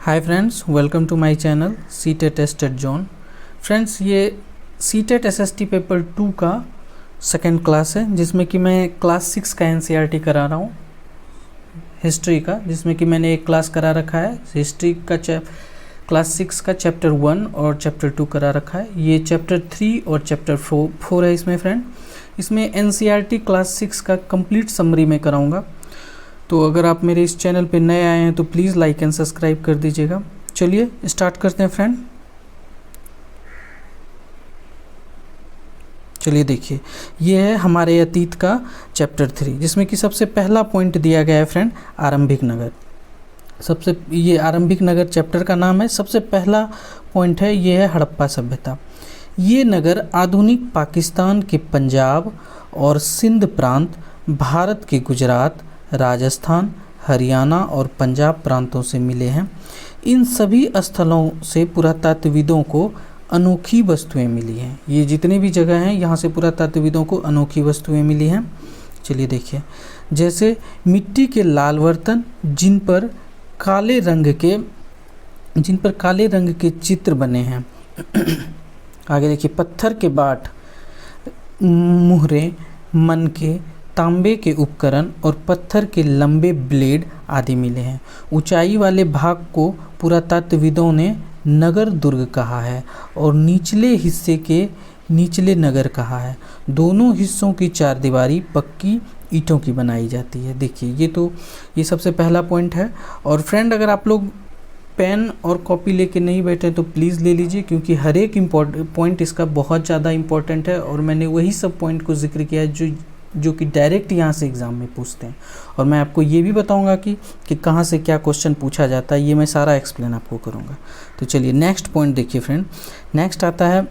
Hi friends, welcome to my channel CTET tested zone. Friends, ये CTET SST paper 2 का second class है, जिसमें कि मैं क्लास 6 का एनसीईआरटी करा रहा हूँ हिस्ट्री का, जिसमें कि मैंने एक क्लास करा रखा है हिस्ट्री का क्लास 6 का चैप्टर 1 और चैप्टर 2 करा रखा है। ये चैप्टर 3 और चैप्टर 4 है इसमें फ्रेंड। इसमें एनसीईआरटी क्लास 6 का कंप्लीट समरी में कराऊँगा। तो अगर आप मेरे इस चैनल पे नए आए हैं तो प्लीज़ लाइक एंड सब्सक्राइब कर दीजिएगा। चलिए स्टार्ट करते हैं फ्रेंड। चलिए देखिए, ये है हमारे अतीत का चैप्टर 3, जिसमें कि सबसे पहला पॉइंट दिया गया है फ्रेंड आरंभिक नगर। ये आरंभिक नगर चैप्टर का नाम है। सबसे पहला पॉइंट है, ये है हड़प्पा सभ्यता। ये नगर आधुनिक पाकिस्तान के पंजाब और सिंध प्रांत, भारत के गुजरात, राजस्थान, हरियाणा और पंजाब प्रांतों से मिले हैं। इन सभी स्थलों से पुरातत्वविदों को अनोखी वस्तुएं मिली हैं। ये जितनी भी जगह हैं, यहाँ से पुरातत्वविदों को अनोखी वस्तुएं मिली हैं। चलिए देखिए, जैसे मिट्टी के लाल बर्तन जिन पर काले रंग के चित्र बने हैं। आगे देखिए, पत्थर के बाट, मुहरे, मनके, तांबे के उपकरण और पत्थर के लंबे ब्लेड आदि मिले हैं। ऊंचाई वाले भाग को पुरातत्वविदों ने नगर दुर्ग कहा है और निचले हिस्से के निचले नगर कहा है। दोनों हिस्सों की चारदीवारी पक्की ईंटों की बनाई जाती है। देखिए, ये सबसे पहला पॉइंट है। और फ्रेंड, अगर आप लोग पेन और कॉपी लेके नहीं बैठे तो प्लीज़ ले लीजिए, क्योंकि हर एक पॉइंट इसका बहुत ज़्यादा इम्पोर्टेंट है। और मैंने वही सब पॉइंट को जिक्र किया है जो कि डायरेक्ट यहाँ से एग्ज़ाम में पूछते हैं। और मैं आपको ये भी बताऊँगा कि कहाँ से क्या क्वेश्चन पूछा जाता है। ये मैं सारा एक्सप्लेन आपको करूँगा। तो चलिए नेक्स्ट पॉइंट देखिए फ्रेंड। नेक्स्ट आता है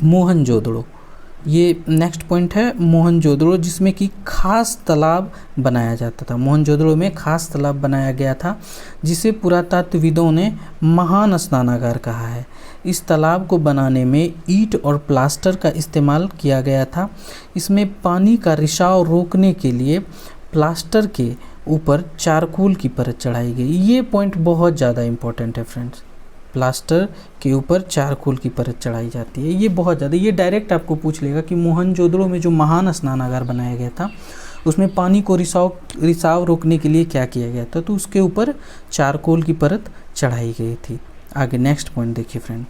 मोहनजोदड़ो। ये नेक्स्ट पॉइंट है मोहनजोदड़ो, जिसमें कि खास तालाब बनाया जाता था। मोहनजोदड़ो में खास तालाब बनाया गया था, जिसे पुरातत्वविदों ने महान स्नानागार कहा है। इस तालाब को बनाने में ईंट और प्लास्टर का इस्तेमाल किया गया था। इसमें पानी का रिसाव रोकने के लिए प्लास्टर के ऊपर चारकोल की परत चढ़ाई गई। ये पॉइंट बहुत ज़्यादा इम्पोर्टेंट है फ्रेंड्स। प्लास्टर के ऊपर चारकोल की परत चढ़ाई जाती है। ये बहुत ज़्यादा, ये डायरेक्ट आपको पूछ लेगा कि मोहनजोदड़ो में जो महान स्नानागार बनाया गया था, उसमें पानी को रिसाव रोकने के लिए क्या किया गया था, तो उसके ऊपर चारकोल की परत चढ़ाई गई थी। आगे नेक्स्ट पॉइंट देखिए फ्रेंड।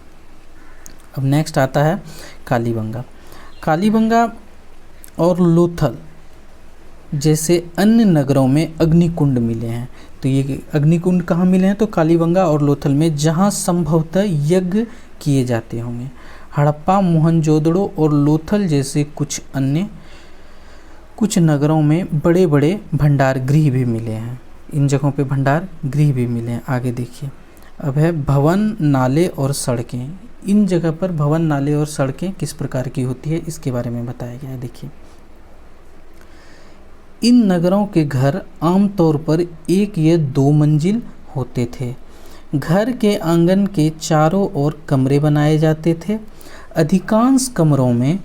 अब नेक्स्ट आता है कालीबंगा। कालीबंगा और लोथल जैसे अन्य नगरों में अग्निकुंड मिले हैं। तो ये अग्निकुंड कहाँ मिले हैं, तो कालीबंगा और लोथल में, जहाँ संभवतः यज्ञ किए जाते होंगे। हड़प्पा, मोहनजोदड़ो और लोथल जैसे कुछ नगरों में बड़े बड़े भंडार गृह भी मिले हैं। इन जगहों पे भंडार गृह भी मिले हैं। आगे देखिए, अब है भवन, नाले और सड़कें। इन जगह पर भवन, नाले और सड़कें किस प्रकार की होती है, इसके बारे में बताया गया है। देखिए, इन नगरों के घर आमतौर पर 1 या 2 मंजिल होते थे। घर के आंगन के चारों ओर कमरे बनाए जाते थे। अधिकांश कमरों में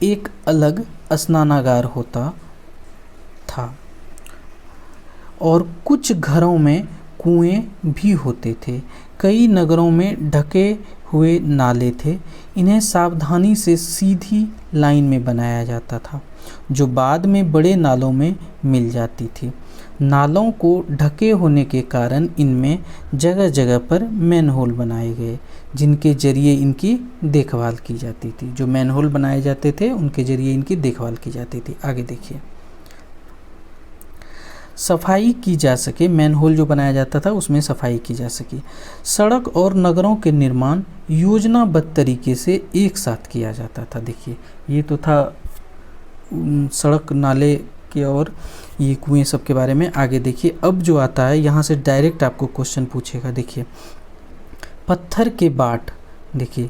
एक अलग स्नानागार होता था और कुछ घरों में कुएं भी होते थे। कई नगरों में ढके हुए नाले थे। इन्हें सावधानी से सीधी लाइन में बनाया जाता था, जो बाद में बड़े नालों में मिल जाती थी। नालों को ढके होने के कारण इनमें जगह जगह पर मैनहोल बनाए गए, जिनके जरिए इनकी देखभाल की जाती थी। जो मैनहोल बनाए जाते थे, उनके जरिए इनकी देखभाल की जाती थी। आगे देखिए, सफाई की जा सके, मैनहोल जो बनाया जाता था उसमें सफाई की जा सके। सड़क और नगरों के निर्माण योजनाबद्ध तरीके से एक साथ किया जाता था। देखिए, ये तो था सड़क, नाले के और ये कुएं सब के बारे में। आगे देखिए, अब जो आता है यहाँ से डायरेक्ट आपको क्वेश्चन पूछेगा। देखिए, पत्थर के बाट, देखिए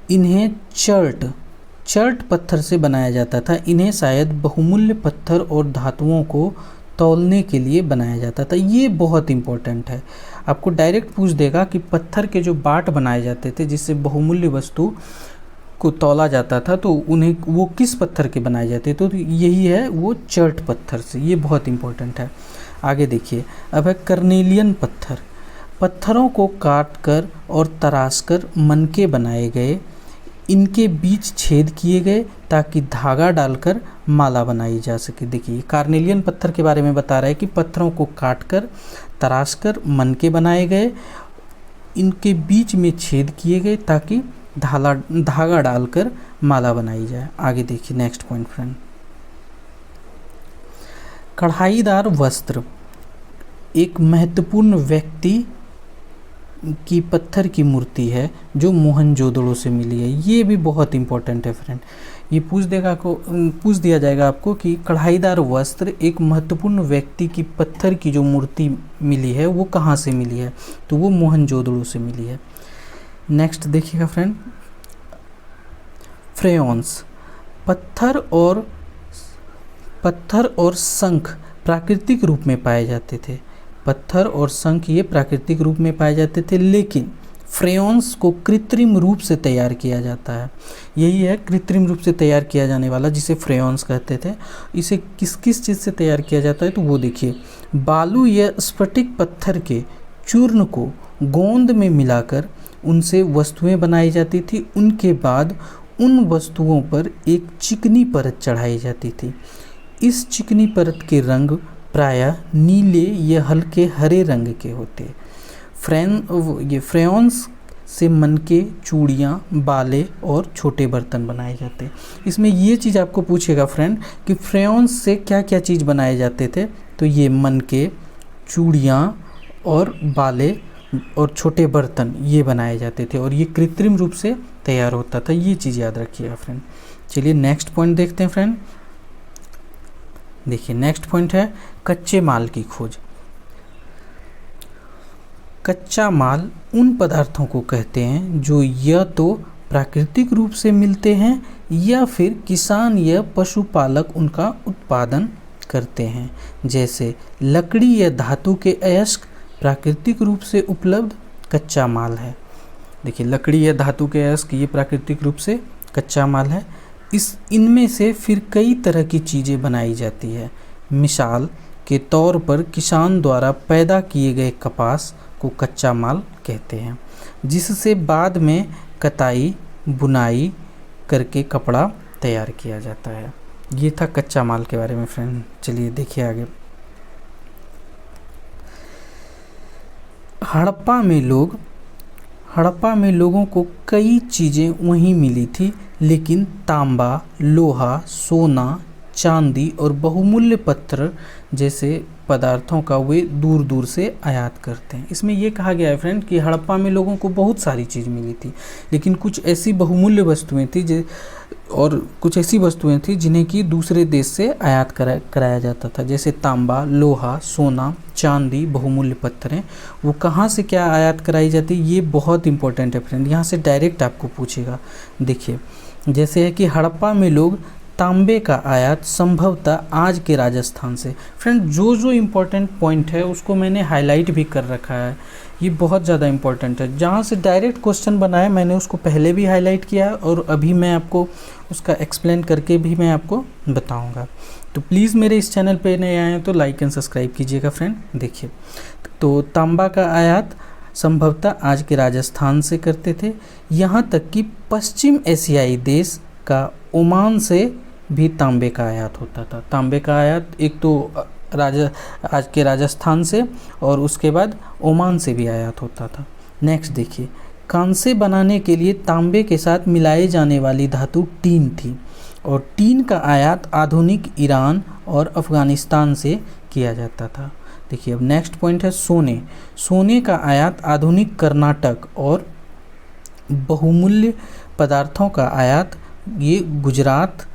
इन्हें चर्ट पत्थर से बनाया जाता था। इन्हें शायद बहुमूल्य पत्थर और धातुओं को तौलने के लिए बनाया जाता था। ये बहुत इंपॉर्टेंट है, आपको डायरेक्ट पूछ देगा कि पत्थर के जो बाट बनाए जाते थे, जिससे बहुमूल्य वस्तु को तौला जाता था, तो उन्हें वो किस पत्थर के बनाए जाते, तो यही है वो चर्ट पत्थर से। ये बहुत इंपॉर्टेंट है। आगे देखिए, अब है कर्नेलियन पत्थर। पत्थरों को काटकर और तराशकर मनके बनाए गए, इनके बीच छेद किए गए ताकि धागा डालकर माला बनाई जा सके। देखिए कार्नेलियन पत्थर के बारे में बता रहा है कि पत्थरों को काटकर तराशकर मनके बनाए गए, इनके बीच में छेद किए गए ताकि धागा डालकर माला बनाई जाए। आगे देखिए नेक्स्ट पॉइंट फ्रेंड, कढ़ाईदार वस्त्र एक महत्वपूर्ण व्यक्ति की पत्थर की मूर्ति है जो मोहनजोदड़ो से मिली है। ये भी बहुत इंपॉर्टेंट है फ्रेंड, ये पूछ दिया जाएगा आपको कि कढ़ाईदार वस्त्र एक महत्वपूर्ण व्यक्ति की पत्थर की जो मूर्ति मिली है वो कहाँ से मिली है, तो वो मोहनजोदड़ो से मिली है। नेक्स्ट देखिएगा फ्रेंड, फ्रेयॉन्स पत्थर और शंख प्राकृतिक रूप में पाए जाते थे। पत्थर और शंख ये प्राकृतिक रूप में पाए जाते थे, लेकिन फ्रेयॉन्स को कृत्रिम रूप से तैयार किया जाता है। यही है कृत्रिम रूप से तैयार किया जाने वाला जिसे फ्रेयॉन्स कहते थे। इसे किस किस चीज़ से तैयार किया जाता है, तो वो देखिए, बालू या स्फटिक पत्थर के चूर्ण को गोंद में मिलाकर उनसे वस्तुएं बनाई जाती थी। उनके बाद उन वस्तुओं पर एक चिकनी परत चढ़ाई जाती थी। इस चिकनी परत के रंग प्रायः नीले या हल्के हरे रंग के होते। फ्रेयॉन्स से मनके, चूड़ियाँ, बाले और छोटे बर्तन बनाए जाते। इसमें ये चीज़ आपको पूछेगा फ्रेंड कि फ्रेयॉन्स से क्या क्या चीज़ बनाए जाते थे, तो ये मनके, चूड़ियाँ और बाले और छोटे बर्तन ये बनाए जाते थे, और ये कृत्रिम रूप से तैयार होता था। ये चीज़ याद रखिएगा फ्रेंड। चलिए नेक्स्ट पॉइंट देखते हैं फ्रेंड। देखिए नेक्स्ट पॉइंट है कच्चे माल की खोज। कच्चा माल उन पदार्थों को कहते हैं जो या तो प्राकृतिक रूप से मिलते हैं या फिर किसान या पशुपालक उनका उत्पादन करते हैं। जैसे लकड़ी या धातु के अयस्क प्राकृतिक रूप से उपलब्ध कच्चा माल है। देखिए लकड़ी या धातु के अयस्क ये प्राकृतिक रूप से कच्चा माल है। इनमें से फिर कई तरह की चीज़ें बनाई जाती है। मिसाल के तौर पर किसान द्वारा पैदा किए गए कपास को कच्चा माल कहते हैं, जिससे बाद में कताई बुनाई करके कपड़ा तैयार किया जाता है। ये था कच्चा माल के बारे में फ्रेंड। चलिए देखिए आगे। हड़प्पा में लोगों को कई चीज़ें वहीं मिली थी, लेकिन तांबा, लोहा, सोना, चांदी और बहुमूल्य पत्थर जैसे पदार्थों का वे दूर दूर से आयात करते हैं। इसमें यह कहा गया है फ्रेंड कि हड़प्पा में लोगों को बहुत सारी चीज़ मिली थी, लेकिन कुछ ऐसी बहुमूल्य वस्तुएं थी और कुछ ऐसी वस्तुएं थी जिन्हें कि दूसरे देश से आयात कराया जाता था। जैसे तांबा, लोहा, सोना, चांदी, बहुमूल्य पत्थरें, वो कहाँ से क्या आयात कराई जाती, ये बहुत इंपॉर्टेंट है फ्रेंड। यहाँ से डायरेक्ट आपको पूछेगा। देखिए जैसे है कि हड़प्पा में लोग तांबे का आयात संभवतः आज के राजस्थान से। फ्रेंड जो इम्पोर्टेंट पॉइंट है उसको मैंने हाईलाइट भी कर रखा है, ये बहुत ज़्यादा इम्पोर्टेंट है। जहाँ से डायरेक्ट क्वेश्चन बना है मैंने उसको पहले भी हाईलाइट किया है और अभी मैं आपको उसका एक्सप्लेन करके भी मैं आपको बताऊँगा। तो प्लीज़ मेरे इस चैनल पे नए आए हैं तो लाइक एंड सब्सक्राइब कीजिएगा फ्रेंड। देखिए तो तांबा का आयात संभवतः आज के राजस्थान से करते थे। यहाँ तक कि पश्चिम एशियाई देश का ओमान से भी तांबे का आयात होता था। तांबे का आयात एक तो आज के राजस्थान से और उसके बाद ओमान से भी आयात होता था। नेक्स्ट देखिए, कांसे बनाने के लिए तांबे के साथ मिलाए जाने वाली धातु टीन थी और टीन का आयात आधुनिक ईरान और अफ़गानिस्तान से किया जाता था। देखिए अब नेक्स्ट पॉइंट है सोने। सोने का आयात आधुनिक कर्नाटक और बहुमूल्य पदार्थों का आयात ये गुजरात,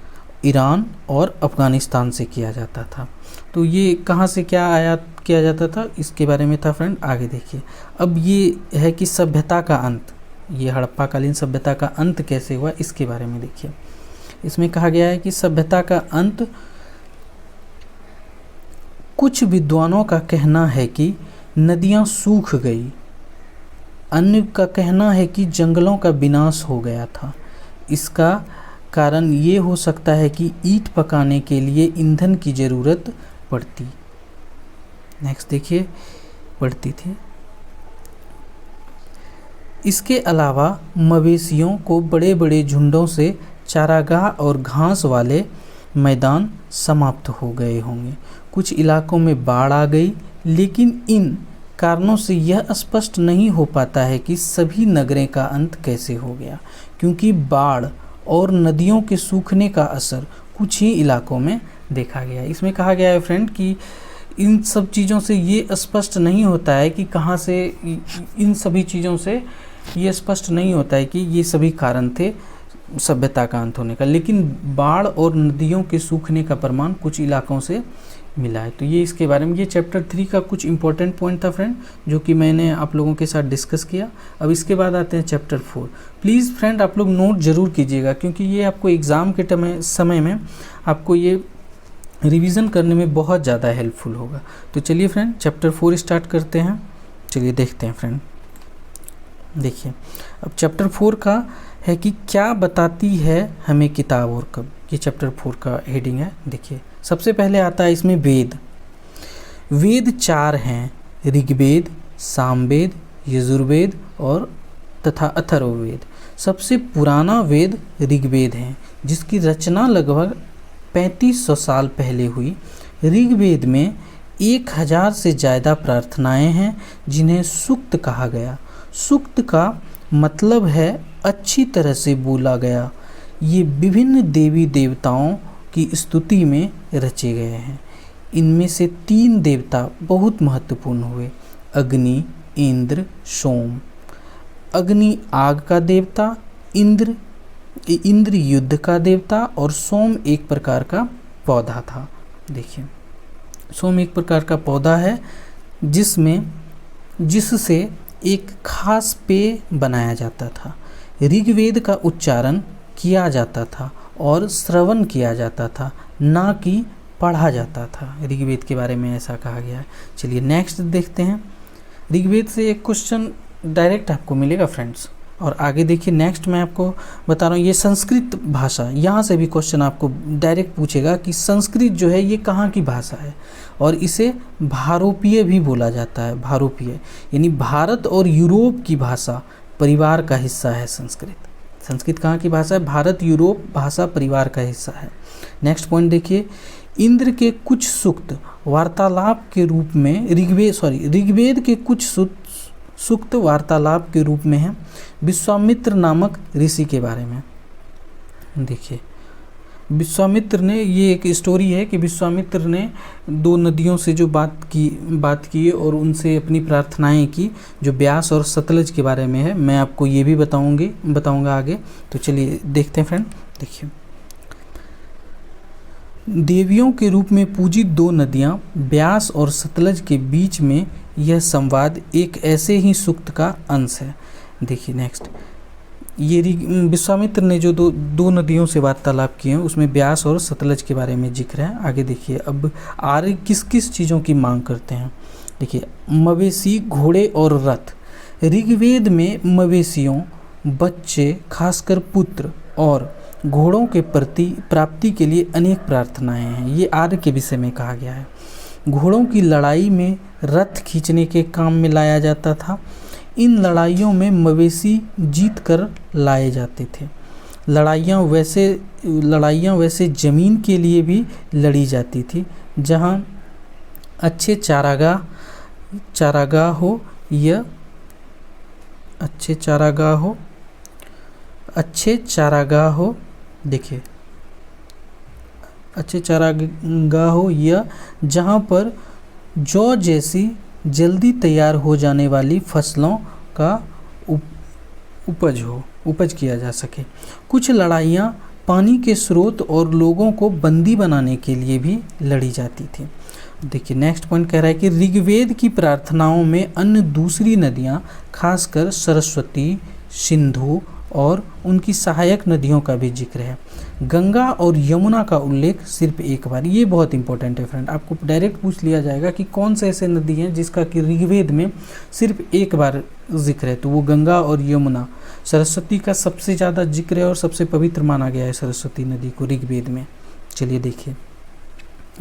ईरान और अफ़गानिस्तान से किया जाता था। तो ये कहाँ से क्या आयात किया जाता था इसके बारे में था फ्रेंड। आगे देखिए, अब ये है कि सभ्यता का अंत, ये हड़प्पाकालीन सभ्यता का अंत कैसे हुआ इसके बारे में देखिए। इसमें कहा गया है कि सभ्यता का अंत, कुछ विद्वानों का कहना है कि नदियाँ सूख गई, अन्य का कहना है कि जंगलों का विनाश हो गया था। इसका कारण ये हो सकता है कि ईंट पकाने के लिए ईंधन की ज़रूरत पड़ती। नेक्स्ट देखिए, पड़ती थी। इसके अलावा मवेशियों को बड़े बड़े झुंडों से चारागाह और घास वाले मैदान समाप्त हो गए होंगे। कुछ इलाकों में बाढ़ आ गई, लेकिन इन कारणों से यह स्पष्ट नहीं हो पाता है कि सभी नगरें का अंत कैसे हो गया, क्योंकि बाढ़ और नदियों के सूखने का असर कुछ ही इलाकों में देखा गया है। इसमें कहा गया है फ्रेंड कि इन सब चीज़ों से ये स्पष्ट नहीं होता है कि कहाँ से, इन सभी चीज़ों से ये स्पष्ट नहीं होता है कि ये सभी कारण थे सभ्यता का अंत होने का, लेकिन बाढ़ और नदियों के सूखने का प्रमाण कुछ इलाकों से मिला है। तो ये इसके बारे में, ये चैप्टर 3 का कुछ इंपॉर्टेंट पॉइंट था फ्रेंड, जो कि मैंने आप लोगों के साथ डिस्कस किया। अब इसके बाद आते हैं चैप्टर 4। प्लीज़ फ्रेंड आप लोग नोट ज़रूर कीजिएगा, क्योंकि ये आपको एग्ज़ाम के समय में आपको ये रिवीजन करने में बहुत ज़्यादा हेल्पफुल होगा। तो चलिए फ्रेंड चैप्टर 4 स्टार्ट करते हैं। चलिए देखते हैं फ्रेंड। देखिए अब चैप्टर 4 का है कि क्या बताती है हमें किताब और कब, ये चैप्टर 4 का हेडिंग है। देखिए सबसे पहले आता है इसमें वेद। वेद 4 हैं, ऋग्वेद, सामवेद, यजुर्वेद और तथा अथर्ववेद। सबसे पुराना वेद ऋग्वेद है, जिसकी रचना लगभग 3500 साल पहले हुई। ऋग्वेद में 1000 से ज़्यादा प्रार्थनाएं हैं, जिन्हें सूक्त कहा गया। सूक्त का मतलब है अच्छी तरह से बोला गया। ये विभिन्न देवी देवताओं की स्तुति में रचे गए हैं। इनमें से 3 देवता बहुत महत्वपूर्ण हुए, अग्नि, इंद्र, सोम। अग्नि आग का देवता, इंद्र युद्ध का देवता और सोम एक प्रकार का पौधा था। देखिए सोम एक प्रकार का पौधा है जिससे एक खास पेय बनाया जाता था। ऋग्वेद का उच्चारण किया जाता था और श्रवण किया जाता था, ना कि पढ़ा जाता था। ऋग्वेद के बारे में ऐसा कहा गया है। चलिए नेक्स्ट देखते हैं। ऋग्वेद से एक क्वेश्चन डायरेक्ट आपको मिलेगा फ्रेंड्स। और आगे देखिए नेक्स्ट मैं आपको बता रहा हूँ, ये संस्कृत भाषा, यहाँ से भी क्वेश्चन आपको डायरेक्ट पूछेगा कि संस्कृत जो है ये कहाँ की भाषा है, और इसे भारोपीय भी बोला जाता है। भारोपीय यानी भारत और यूरोप की भाषा परिवार का हिस्सा है संस्कृत। संस्कृत कहाँ की भाषा है? भारत यूरोप भाषा परिवार का हिस्सा है। नेक्स्ट पॉइंट देखिए, इंद्र के कुछ सूक्त वार्तालाप के रूप में ऋग्वेद के कुछ सूक्त वार्तालाप के रूप में है। विश्वामित्र नामक ऋषि के बारे में देखिए, विश्वामित्र ने, ये एक स्टोरी है कि विश्वामित्र ने 2 नदियों से जो बात की और उनसे अपनी प्रार्थनाएं की, जो व्यास और सतलज के बारे में है। मैं आपको ये भी बताऊंगा आगे। तो चलिए देखते हैं फ्रेंड। देखिए देवियों के रूप में पूजित 2 नदियां व्यास और सतलज के बीच में यह संवाद एक ऐसे ही सूक्त का अंश है। देखिए नेक्स्ट, ये विश्वामित्र ने जो दो नदियों से वार्तालाप किए हैं उसमें व्यास और सतलज के बारे में जिक्र है। आगे देखिए अब आर्य किस किस चीज़ों की मांग करते हैं। देखिए मवेशी, घोड़े और रथ। ऋग्वेद में मवेशियों, बच्चे, खासकर पुत्र और घोड़ों के प्रति प्राप्ति के लिए अनेक प्रार्थनाएं हैं। ये आर्य के विषय में कहा गया है। घोड़ों की लड़ाई में रथ खींचने के काम में लाया जाता था। इन लड़ाइयों में मवेशी जीत कर लाए जाते थे। लड़ाइयाँ वैसे ज़मीन के लिए भी लड़ी जाती थी, जहाँ अच्छे चारागाह हो। देखिए अच्छे चारागाह हो या जहाँ पर जौ जैसी जल्दी तैयार हो जाने वाली फसलों का उपज किया जा सके। कुछ लड़ाइयाँ पानी के स्रोत और लोगों को बंदी बनाने के लिए भी लड़ी जाती थी। देखिए नेक्स्ट पॉइंट कह रहा है कि ऋग्वेद की प्रार्थनाओं में अन्य दूसरी नदियाँ, खासकर सरस्वती, सिंधु और उनकी सहायक नदियों का भी जिक्र है। गंगा और यमुना का उल्लेख सिर्फ एक बार। ये बहुत इंपॉर्टेंट है फ्रेंड, आपको डायरेक्ट पूछ लिया जाएगा कि कौन से ऐसे नदी हैं जिसका कि ऋग्वेद में सिर्फ एक बार जिक्र है, तो वो गंगा और यमुना। सरस्वती का सबसे ज़्यादा जिक्र है और सबसे पवित्र माना गया है सरस्वती नदी को ऋग्वेद में। चलिए देखिए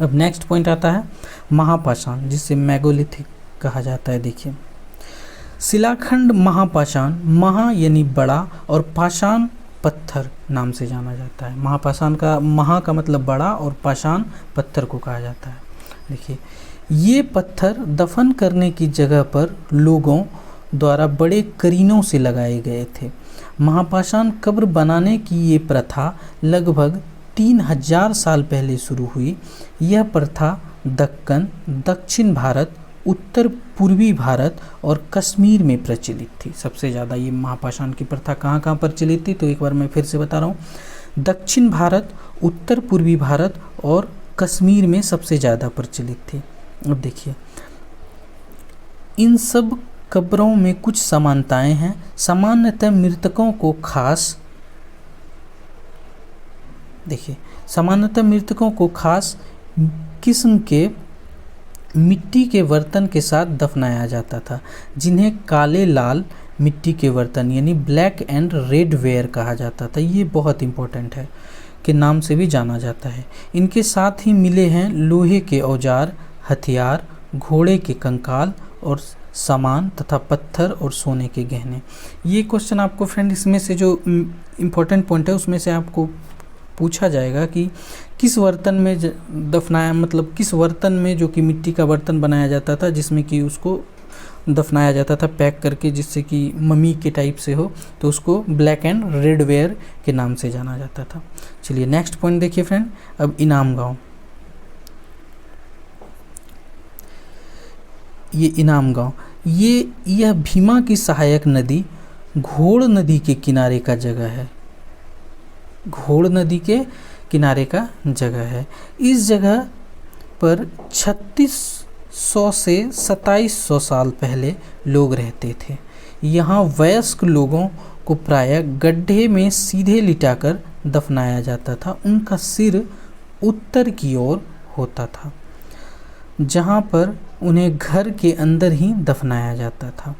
अब नेक्स्ट पॉइंट आता है महापाषाण, जिसे मेगालिथिक कहा जाता है। देखिए शिलाखंड महापाषाण, महा यानी बड़ा और पाषाण पत्थर नाम से जाना जाता है। महापाषाण का महा का मतलब बड़ा और पाषाण पत्थर को कहा जाता है। देखिए ये पत्थर दफन करने की जगह पर लोगों द्वारा बड़े करीनों से लगाए गए थे। महापाषाण कब्र बनाने की ये प्रथा लगभग 3000 साल पहले शुरू हुई। यह प्रथा दक्कन, दक्षिण भारत, उत्तर पूर्वी भारत और कश्मीर में प्रचलित थी। सबसे ज़्यादा ये महापाषाण की प्रथा कहाँ कहाँ प्रचलित थी, तो एक बार मैं फिर से बता रहा हूँ। दक्षिण भारत, उत्तर पूर्वी भारत और कश्मीर में सबसे ज़्यादा प्रचलित थी। अब देखिए इन सब कब्रों में कुछ समानताएं हैं। सामान्यतः मृतकों को खास किस्म के मिट्टी के बर्तन के साथ दफनाया जाता था, जिन्हें काले लाल मिट्टी के बर्तन यानी ब्लैक एंड रेड वेयर कहा जाता था। ये बहुत इंपॉर्टेंट है, के नाम से भी जाना जाता है। इनके साथ ही मिले हैं लोहे के औजार, हथियार, घोड़े के कंकाल और सामान तथा पत्थर और सोने के गहने। ये क्वेश्चन आपको फ्रेंड इसमें से जो इम्पोर्टेंट पॉइंट है उसमें से आपको पूछा जाएगा कि किस बर्तन में दफनाया, मतलब किस बर्तन में जो कि मिट्टी का बर्तन बनाया जाता था जिसमें कि उसको दफनाया जाता था पैक करके, जिससे कि मम्मी के टाइप से हो, तो उसको ब्लैक एंड रेड वेयर के नाम से जाना जाता था। चलिए नेक्स्ट पॉइंट देखिए फ्रेंड। अब इनाम गांव, ये इनाम गांव यह भीमा की सहायक नदी घोड़ नदी के किनारे का जगह है। घोड़ नदी के किनारे का जगह है। इस जगह पर 3600 से 2700 साल पहले लोग रहते थे। यहाँ वयस्क लोगों को प्रायः गड्ढे में सीधे लिटाकर दफनाया जाता था। उनका सिर उत्तर की ओर होता था, जहाँ पर उन्हें घर के अंदर ही दफनाया जाता था।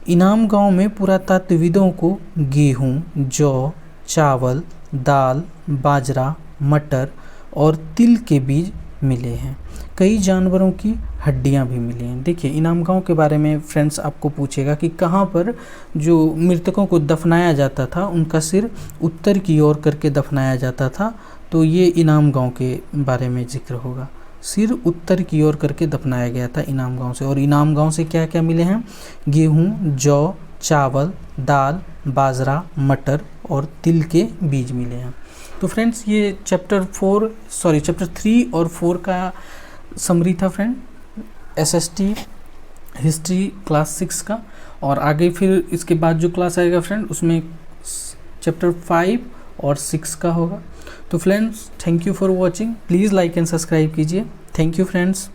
इनाम गांव में पुरातत्वविदों को गेहूँ, जौ, चावल, दाल, बाजरा, मटर और तिल के बीज मिले हैं। कई जानवरों की हड्डियां भी मिली हैं। देखिए इनाम गांव के बारे में फ्रेंड्स आपको पूछेगा कि कहाँ पर जो मृतकों को दफनाया जाता था उनका सिर उत्तर की ओर करके दफनाया जाता था, तो ये इनाम गांव के बारे में जिक्र होगा। सिर उत्तर की ओर करके दफनाया गया था इनाम गांव से। और इनाम गांव से क्या क्या मिले हैं? गेहूँ, जौ, चावल, दाल, बाजरा, मटर और तिल के बीज मिले हैं। तो फ्रेंड्स ये चैप्टर 3 और 4 का समरी था फ्रेंड, SST हिस्ट्री क्लास 6 का। और आगे फिर इसके बाद जो क्लास आएगा फ्रेंड उसमें चैप्टर 5 और 6 का होगा। तो friends thank you for watching, please like and subscribe कीजिए। Thank you friends.